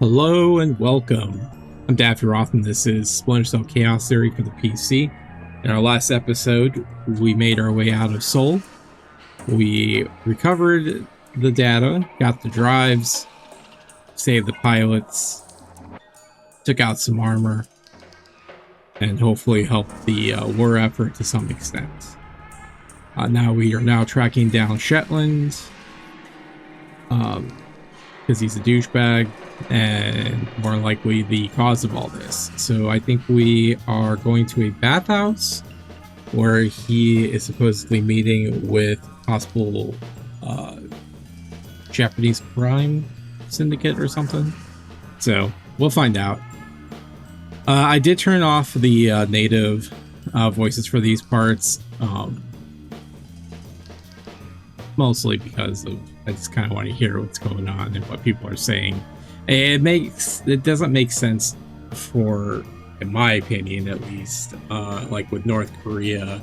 Hello and welcome. I'm Daffy Roth, and this is Splinter Cell Chaos Theory for the PC. In our last episode, we made our way out of Seoul. We recovered the data, got the drives, saved the pilots, took out some armor, and hopefully helped the war effort to some extent. We are tracking down Shetland, because he's a douchebag and more likely the cause of all this. So I think we are going to a bathhouse where he is supposedly meeting with possible Japanese crime syndicate or something. So we'll find out. I did turn off the native voices for these parts, mostly because I just kind of want to hear what's going on and what people are saying. It doesn't make sense for, in my opinion at least, like with North Korea,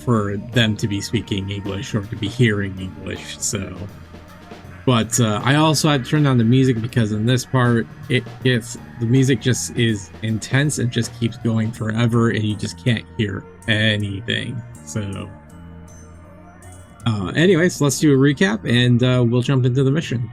for them to be speaking English or to be hearing English. So, but I also had to turn on the music because in this part, the music just is intense and just keeps going forever, and you just can't hear anything. So, anyways, let's do a recap and we'll jump into the mission.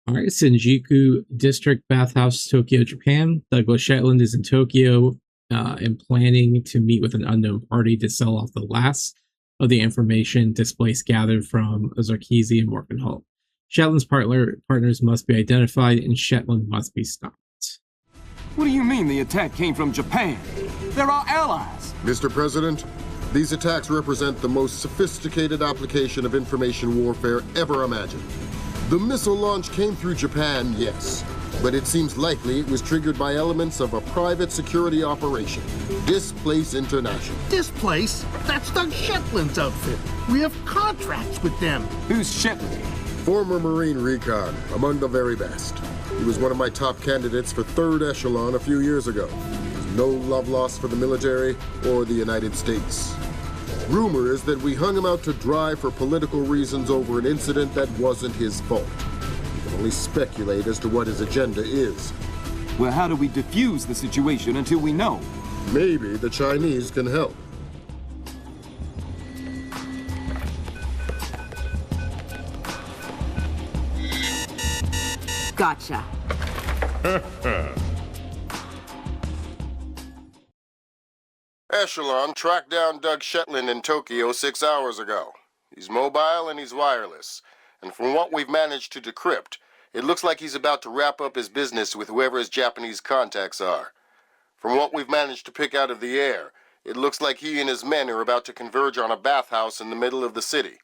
All right, Shinjuku District Bathhouse, Tokyo, Japan. Douglas Shetland is in Tokyo and planning to meet with an unknown party to sell off the last of the information displaced gathered from Zarkisi and Morgenholt. Shetland's partners must be identified and Shetland must be stopped. What do you mean the attack came from Japan? They're our allies! Mr. President, these attacks represent the most sophisticated application of information warfare ever imagined. The missile launch came through Japan, yes, but it seems likely it was triggered by elements of a private security operation, Displace International. Displace? That's Doug Shetland's outfit. We have contracts with them. Who's Shetland? Former Marine recon, among the very best. He was one of my top candidates for 3rd Echelon a few years ago. No love lost for the military or the United States. Rumor is that we hung him out to dry for political reasons over an incident that wasn't his fault. We can only speculate as to what his agenda is. Well, how do we defuse the situation until we know? Maybe the Chinese can help. Gotcha. Echelon tracked down Doug Shetland in Tokyo 6 hours ago. He's mobile and he's wireless. And from what we've managed to decrypt, it looks like he's about to wrap up his business with whoever his Japanese contacts are. From what we've managed to pick out of the air, it looks like he and his men are about to converge on a bathhouse in the middle of the city.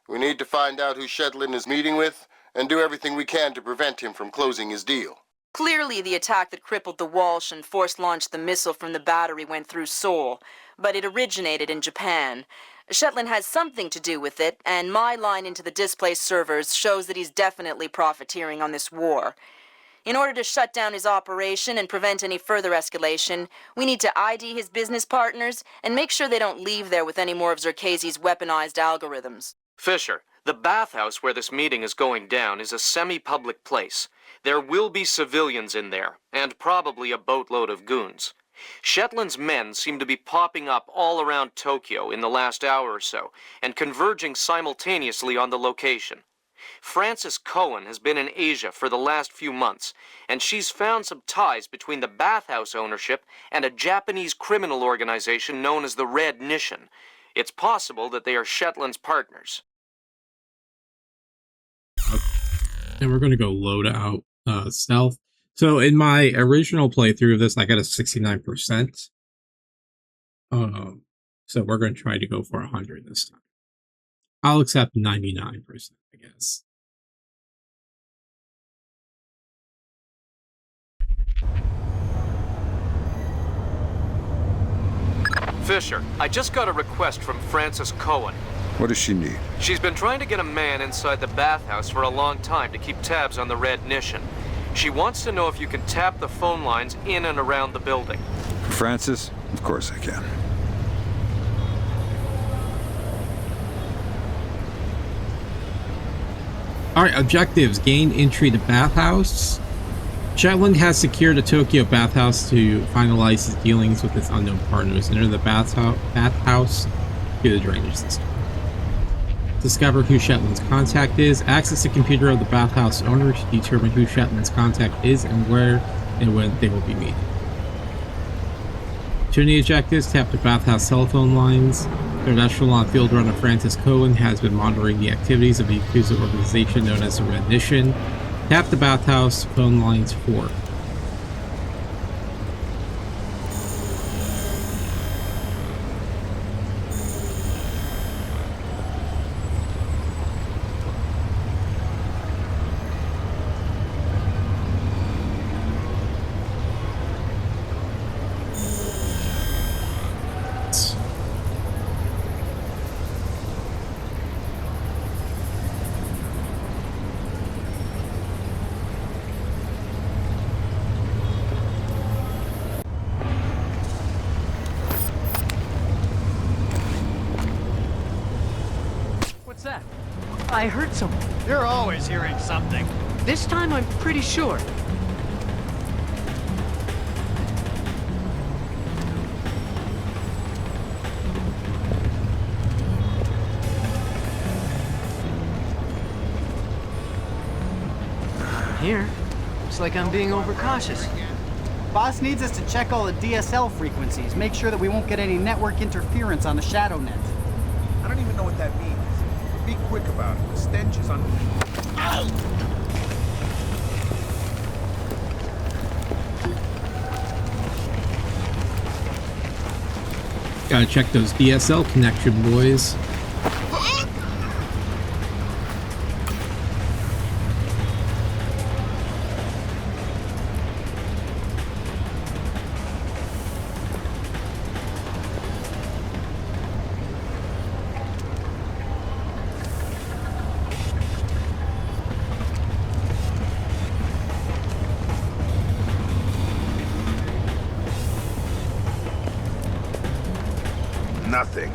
We need to find out who Shetland is meeting with and do everything we can to prevent him from closing his deal. Clearly, the attack that crippled the Walsh and force-launched the missile from the battery went through Seoul, but it originated in Japan. Shetland has something to do with it, and my line into the displaced servers shows that he's definitely profiteering on this war. In order to shut down his operation and prevent any further escalation, we need to ID his business partners and make sure they don't leave there with any more of Zarkisi's weaponized algorithms. Fisher, the bathhouse where this meeting is going down is a semi-public place. There will be civilians in there, and probably a boatload of goons. Shetland's men seem to be popping up all around Tokyo in the last hour or so, and converging simultaneously on the location. Frances Cohen has been in Asia for the last few months, and she's found some ties between the bathhouse ownership and a Japanese criminal organization known as the Red Nishan. It's possible that they are Shetland's partners. And we're going to go load out stealth. So in my original playthrough of this, I got a 69%. So we're going to try to go for 100 this time. I'll accept 99%, I guess. Fisher, I just got a request from Frances Cohen. What does she need? She's been trying to get a man inside the bathhouse for a long time to keep tabs on the Red Nishan. She wants to know if you can tap the phone lines in and around the building. Francis? Of course I can. Alright, objectives. Gain entry to bathhouse. Shetland has secured a Tokyo bathhouse to finalize his dealings with its unknown partners. Enter the bathhouse through the drainage system. Discover who Shetland's contact is. Access the computer of the bathhouse owner to determine who Shetland's contact is and where and when they will be meeting. Opportunity objectives. Tap the bathhouse telephone lines. Third echelon field runner Francis Cohen has been monitoring the activities of the Yakuza organization known as the Red Mission. Tap the bathhouse phone lines 4. What's that? I heard something. You're always hearing something. This time I'm pretty sure. Here, looks like I'm being overcautious. Boss needs us to check all the DSL frequencies, make sure that we won't get any network interference on the shadow net. I don't even know what that means. Be quick about it. The stench is on... Gotta check those DSL connection, boys. Nothing.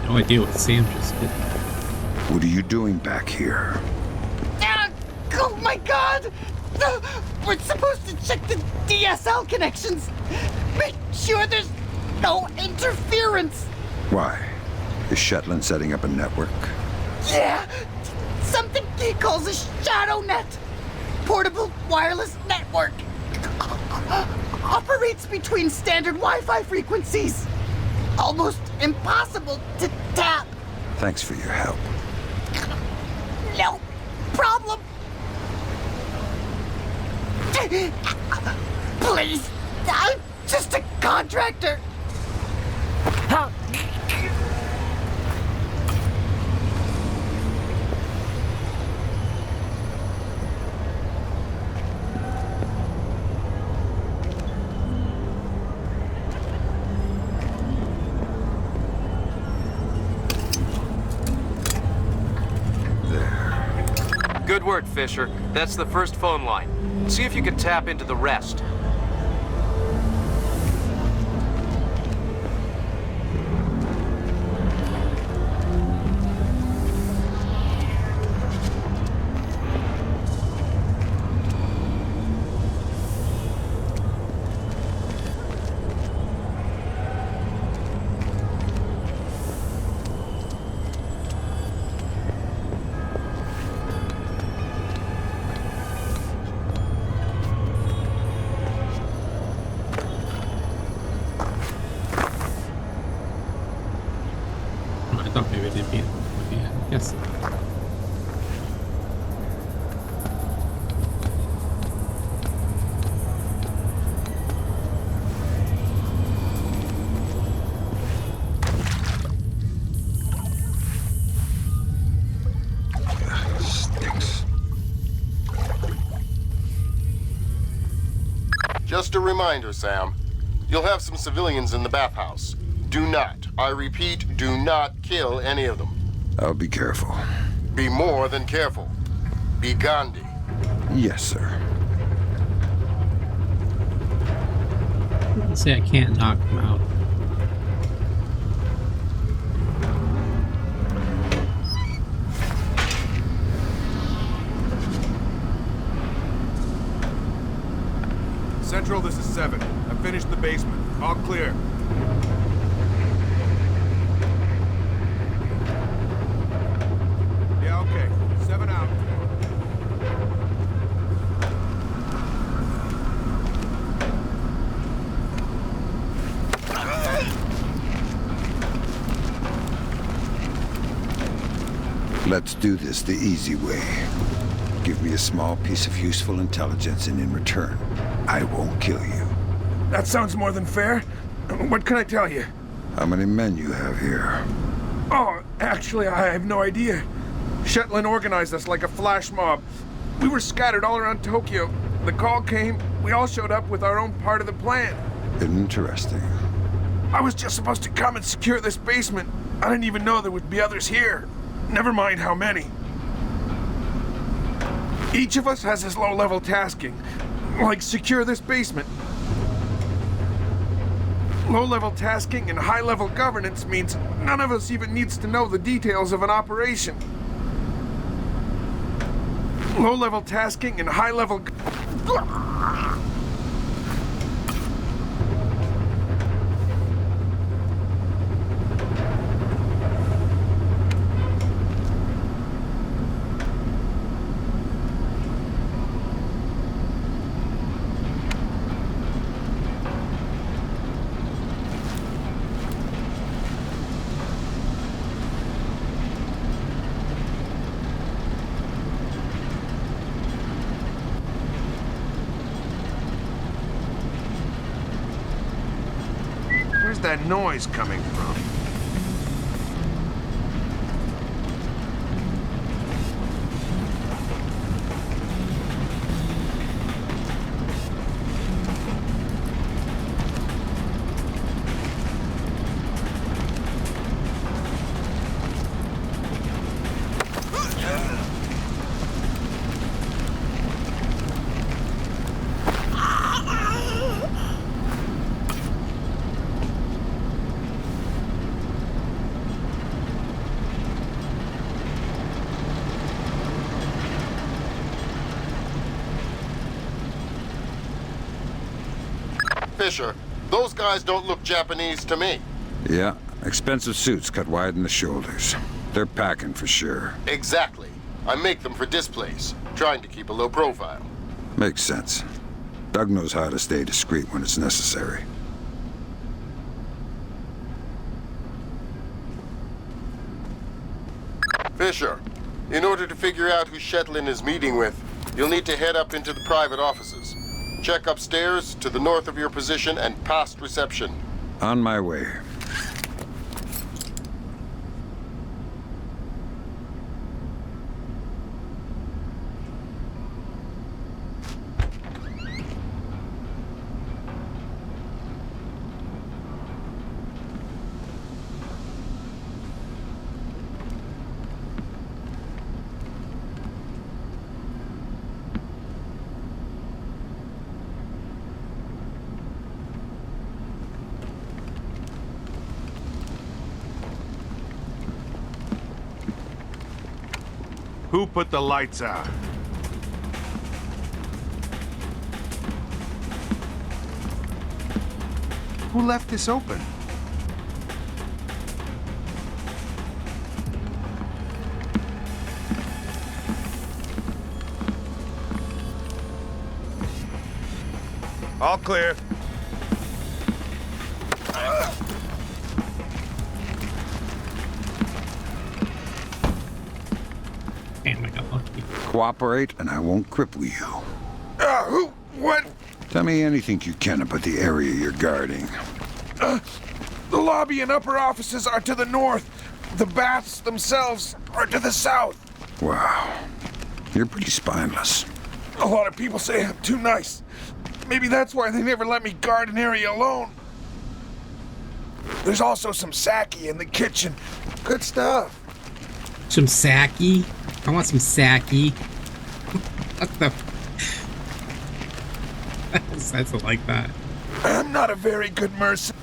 No idea what Sam just did. What are you doing back here? Oh my god! We're supposed to check the DSL connections! Make sure there's no interference! Why? Is Shetland setting up a network? Yeah! Something he calls a shadow net! Portable wireless network! Operates between standard Wi-Fi frequencies! Almost impossible to tap! Thanks for your help. No problem! Please! I'm just a contractor! Good work, Fisher. That's the first phone line. See if you can tap into the rest. I thought maybe they'd be in the movie. I guess. Stinks. Just a reminder, Sam. You'll have some civilians in the bathhouse. Do not, I repeat, do not kill any of them. I'll be careful. Be more than careful. Be Gandhi. Yes, sir. Say I can't knock him out. Central, this is 7. I finished the basement. All clear. Yeah, okay. 7 out. Let's do this the easy way. Give me a small piece of useful intelligence, and in return, I won't kill you. That sounds more than fair. What can I tell you? How many men you have here? Oh, actually, I have no idea. Shetland organized us like a flash mob. We were scattered all around Tokyo. The call came, we all showed up with our own part of the plan. Interesting. I was just supposed to come and secure this basement. I didn't even know there would be others here. Never mind how many. Each of us has his low-level tasking, like secure this basement. Low-level tasking and high-level governance means none of us even needs to know the details of an operation. Low-level tasking and high-level... Where's that noise coming from? Fisher, those guys don't look Japanese to me. Yeah, expensive suits cut wide in the shoulders. They're packing for sure. Exactly. I make them for displays, trying to keep a low profile. Makes sense. Doug knows how to stay discreet when it's necessary. Fisher, in order to figure out who Shetland is meeting with, you'll need to head up into the private offices. Check upstairs, to the north of your position, and past reception. On my way. Who put the lights out? Who left this open? All clear. Damn, I got lucky. Cooperate, and I won't cripple you. Who? What? Tell me anything you can about the area you're guarding. The lobby and upper offices are to the north. The baths themselves are to the south. Wow. You're pretty spineless. A lot of people say I'm too nice. Maybe that's why they never let me guard an area alone. There's also some sake in the kitchen. Good stuff. Some sake? I want some sake. What the? That's like that. I'm not a very good mercenary.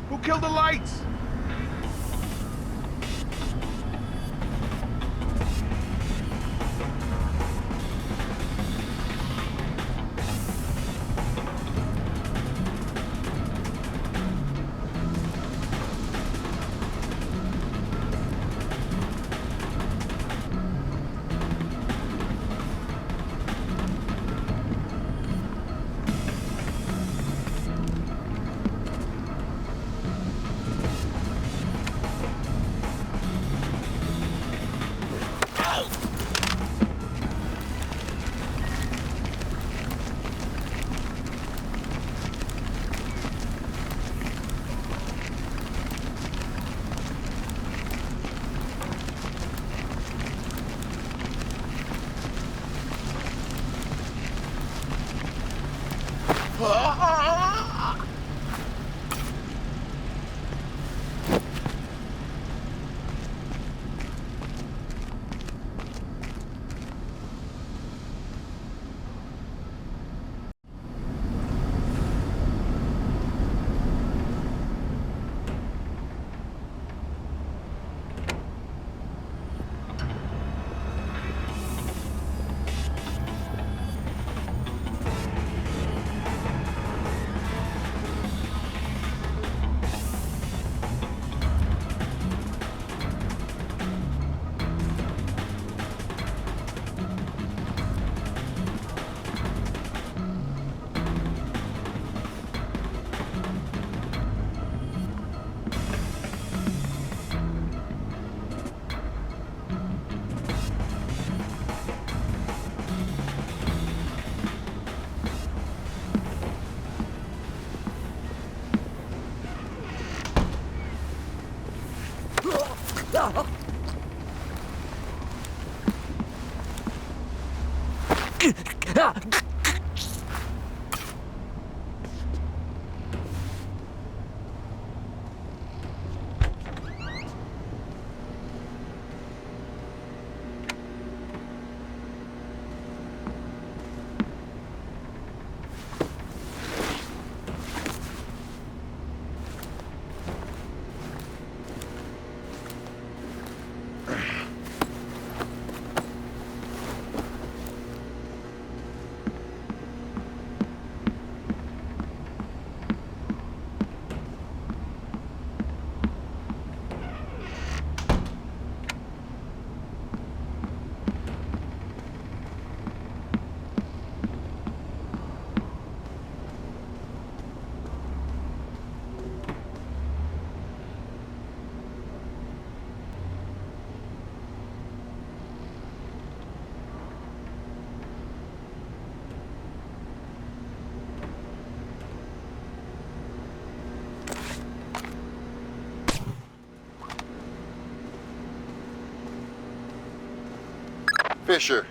Who killed the lights? Fisher,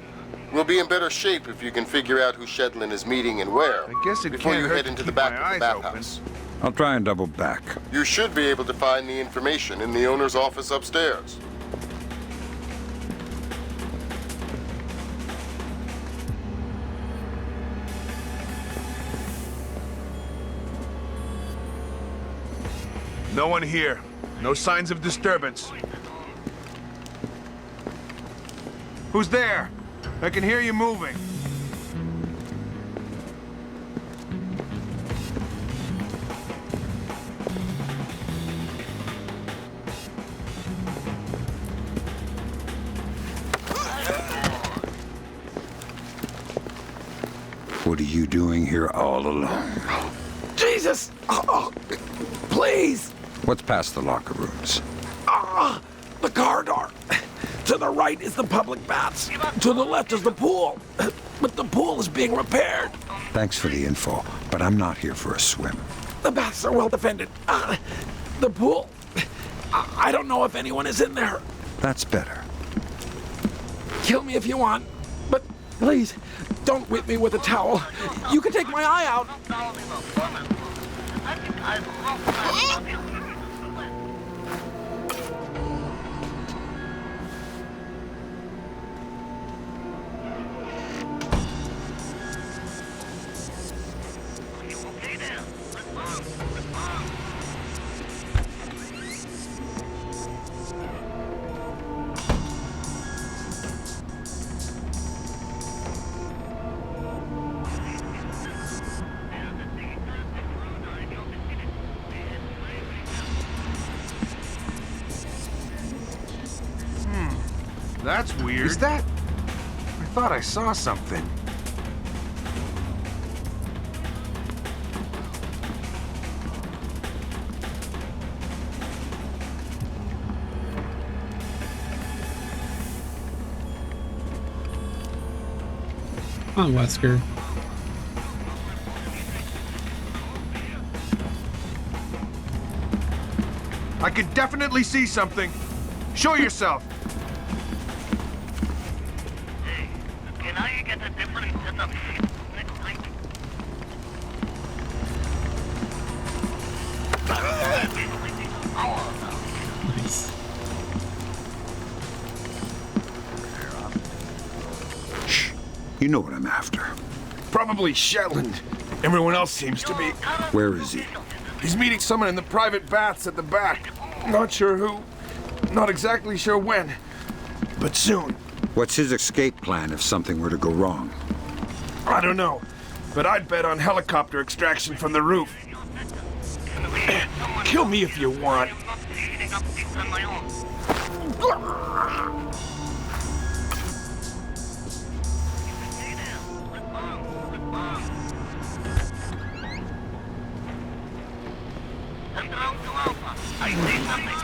we'll be in better shape if you can figure out who Shetland is meeting and where. I guess it before can't you hurt head to into the keep back my of the eyes bathhouse. I'll try and double back. You should be able to find the information in the owner's office upstairs. No one here. No signs of disturbance. Who's there? I can hear you moving. What are you doing here all alone? Jesus! Oh, please! What's past the locker rooms? The corridor. To the right is the public baths. To the left is the pool. But the pool is being repaired. Thanks for the info, but I'm not here for a swim. The baths are well defended. The pool. I don't know if anyone is in there. That's better. Kill me if you want, but please, don't whip me with a towel. You can take my eye out. That's weird. Is that? I thought I saw something. Come on, Wesker. I could definitely see something. Show yourself. Can I get a different setup next time? Nice. Shh. You know what I'm after. Probably Shetland. Everyone else seems to be. Where is he? He's meeting someone in the private baths at the back. Not sure who. Not exactly sure when. But soon. What's his escape plan if something were to go wrong? I don't know. But I'd bet on helicopter extraction from the roof. Kill me if you want. I see something.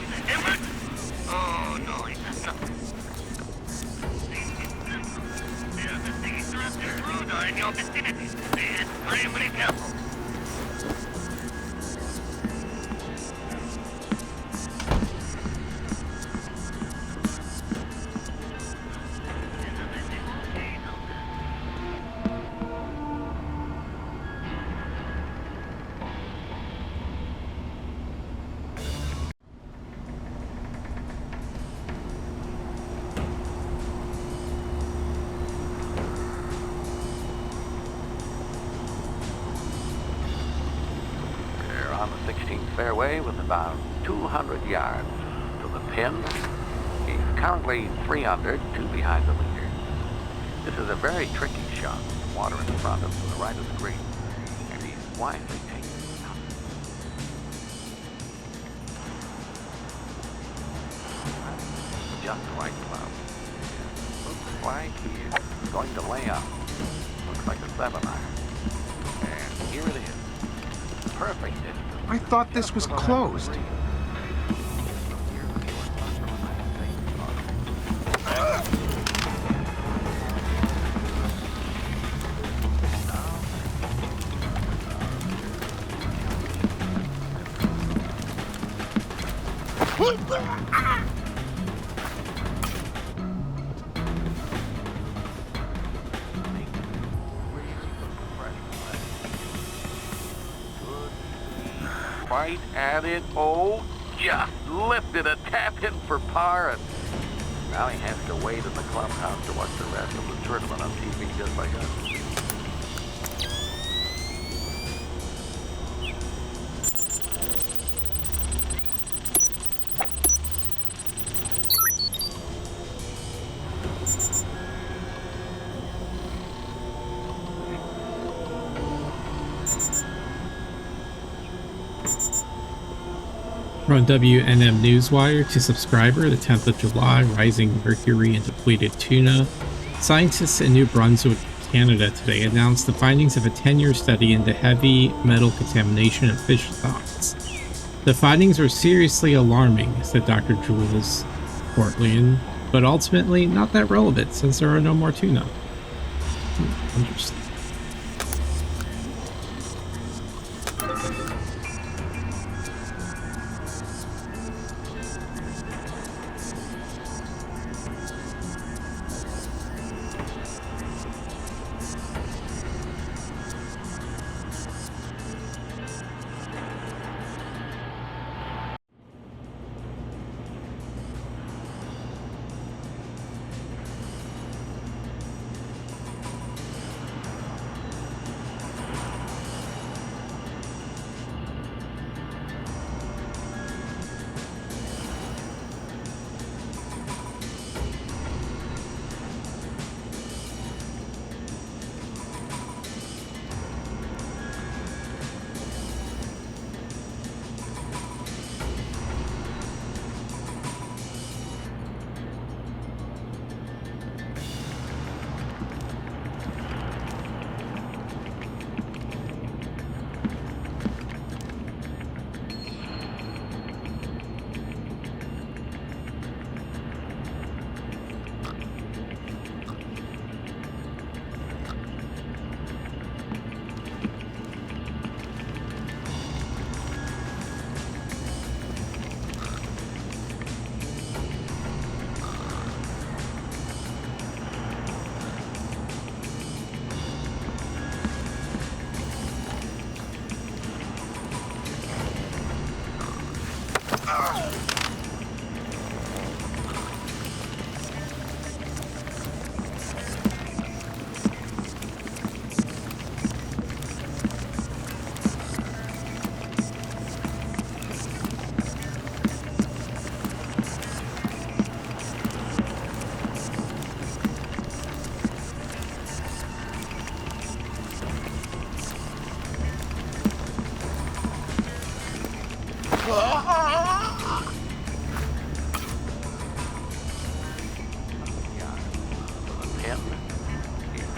Oh no, it's nothing. There's a thing intruder in your vicinity. Be extremely careful. On the 16th fairway with about 200 yards to the pin. He's currently 3 under, 2 behind the leader. This is a very tricky shot. Water in front of him to the right of the green, and he's wisely taking it out. Just the right club. Looks like he's going to lay up. Looks like a 7-iron. And here it is. Perfect distance. I thought this was closed. Right at it. Oh, just lifted a tap in for par, and now he has to wait in the clubhouse to watch the rest of the tournament on TV just like us. From WNM Newswire to subscriber, the 10th of July, rising mercury in depleted tuna. Scientists in New Brunswick, Canada today announced the findings of a 10-year study into heavy metal contamination in fish stocks. The findings were seriously alarming, said Dr. Jules Portlian, but ultimately not that relevant since there are no more tuna. Interesting.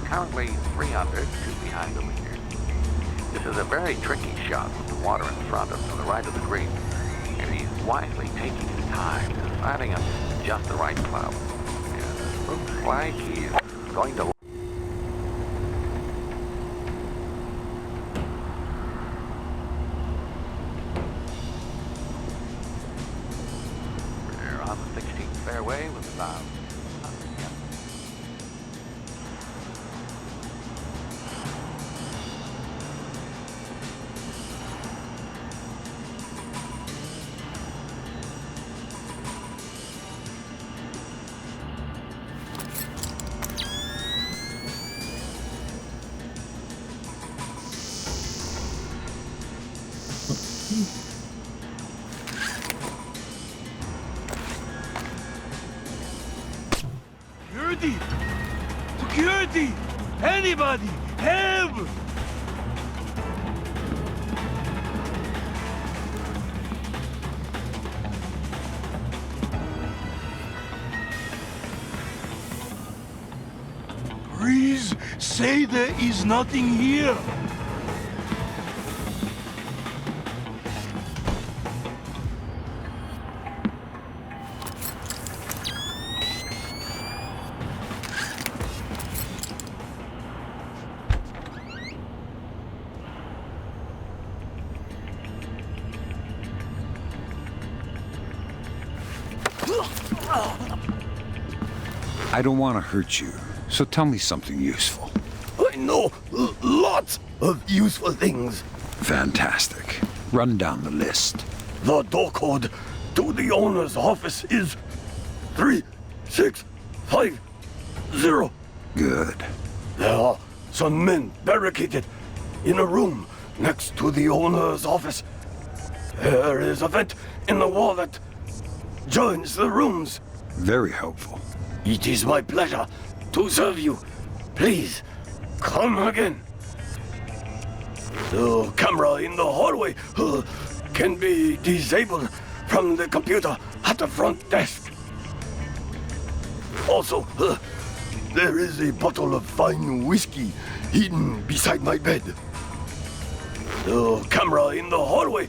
Currently 300, two behind the leader. This is a very tricky shot with the water in front of him to the right of the green. And he's wisely taking his time, deciding on just the right club. And looks like he's going to... We're on the 16th fairway with about... Security! Security! Anybody! Help! Please say there is nothing here. I don't want to hurt you, so tell me something useful. I know lots of useful things. Fantastic. Run down the list. The door code to the owner's office is 3650. Good. There are some men barricaded in a room next to the owner's office. There is a vent in the wall that joins the rooms. Very helpful. It is my pleasure to serve you. Please, come again. The camera in the hallway can be disabled from the computer at the front desk. Also, there is a bottle of fine whiskey hidden beside my bed. The camera in the hallway.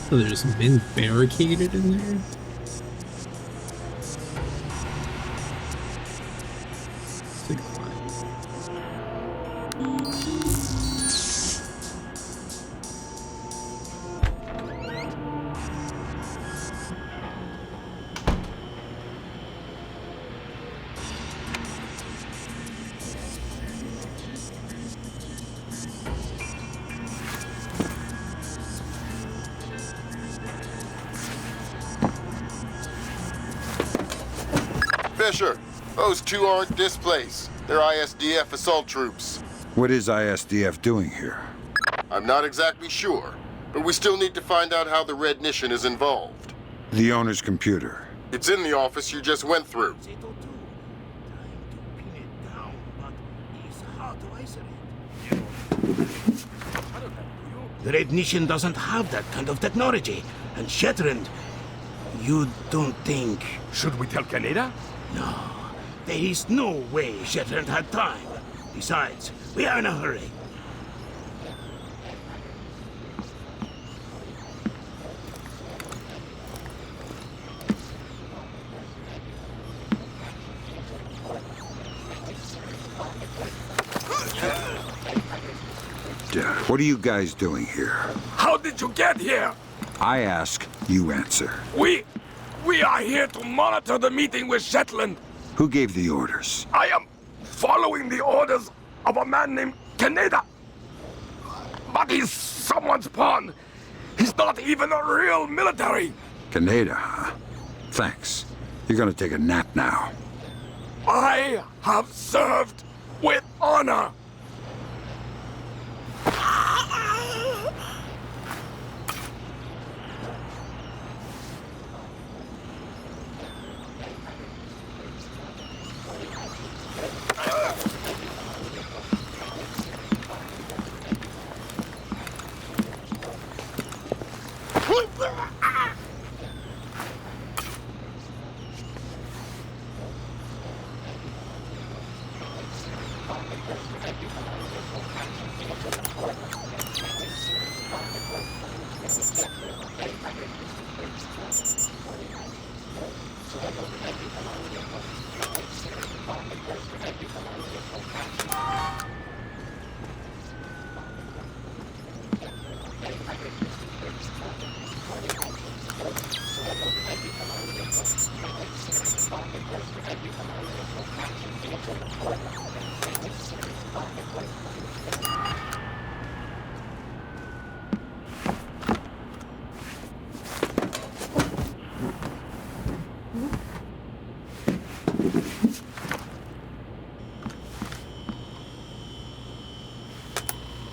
So there's been barricaded in there? Fisher, those two aren't displaced. They're ISDF assault troops. What is ISDF doing here? I'm not exactly sure, but we still need to find out how the Red Nation is involved. The owner's computer. It's in the office you just went through. The Red Nation doesn't have that kind of technology. And Shetland, you don't think... Should we tell Canada? No. There is no way Shetland had time. Besides, we are in a hurry. What are you guys doing here? How did you get here? I ask, you answer. We are here to monitor the meeting with Shetland. Who gave the orders? I am following the orders of a man named Canada. But he's someone's pawn. He's not even a real military. Canada, huh? Thanks. You're gonna take a nap now. I have served with honor.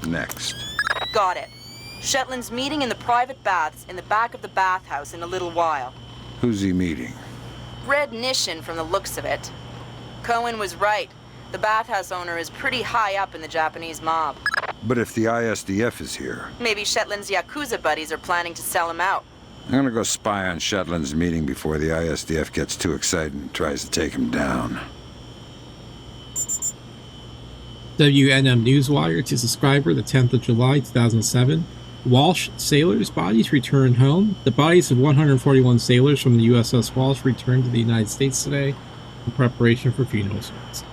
Next. Got it. Shetland's meeting in the private baths in the back of the bathhouse in a little while. Who's he meeting? Red Nation from the looks of it. Cohen was right. The bathhouse owner is pretty high up in the Japanese mob. But if the ISDF is here... Maybe Shetland's Yakuza buddies are planning to sell him out. I'm gonna go spy on Shetland's meeting before the ISDF gets too excited and tries to take him down. WNM Newswire to subscriber the 10th of July 2007. Walsh sailors' bodies returned home. The bodies of 141 sailors from the USS Walsh returned to the United States today. in preparation for funeral services.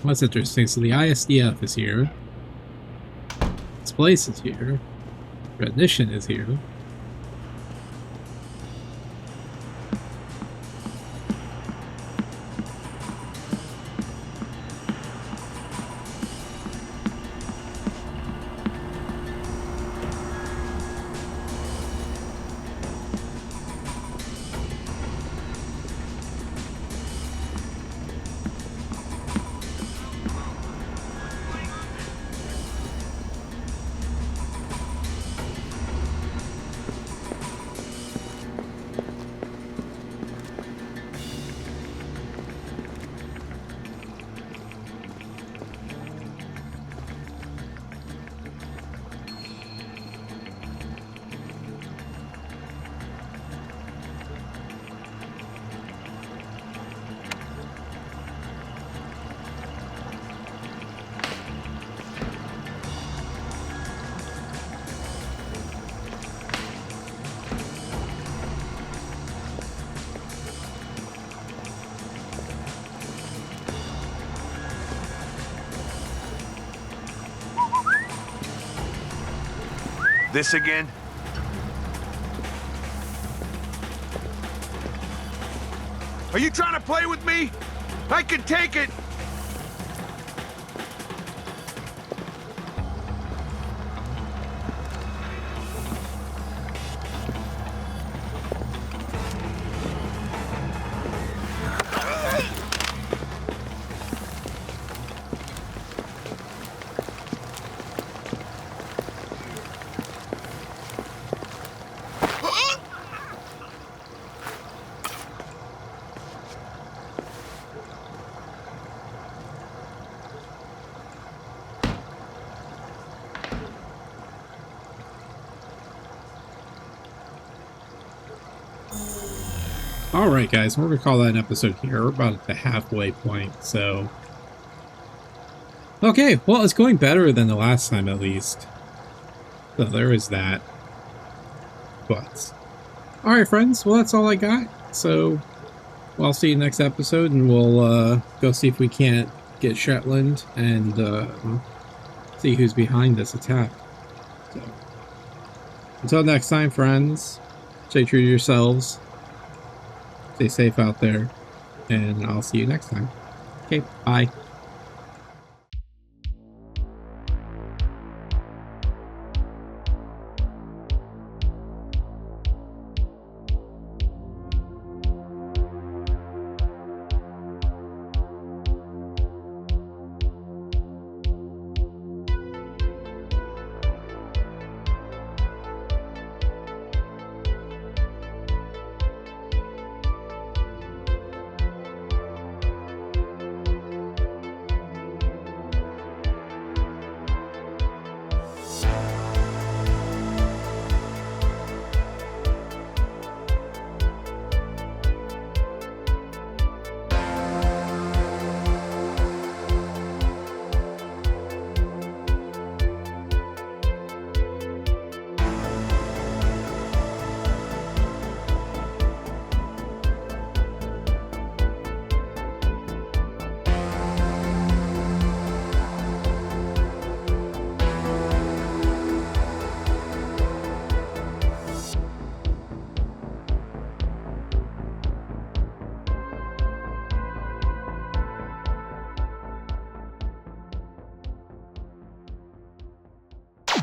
That's interesting. So the ISDF is here. This place is here. Rendition is here. This again? Are you trying to play with me? I can take it! Alright guys, we're going to call that an episode here. We're about at the halfway point, so... Okay, well it's going better than the last time at least. So there is that. But... Alright friends, well that's all I got. So, well, I'll see you next episode and we'll go see if we can't get Shetland and see who's behind this attack. So, until next time friends, stay true to yourselves. Stay safe out there, and I'll see you next time. Okay, bye.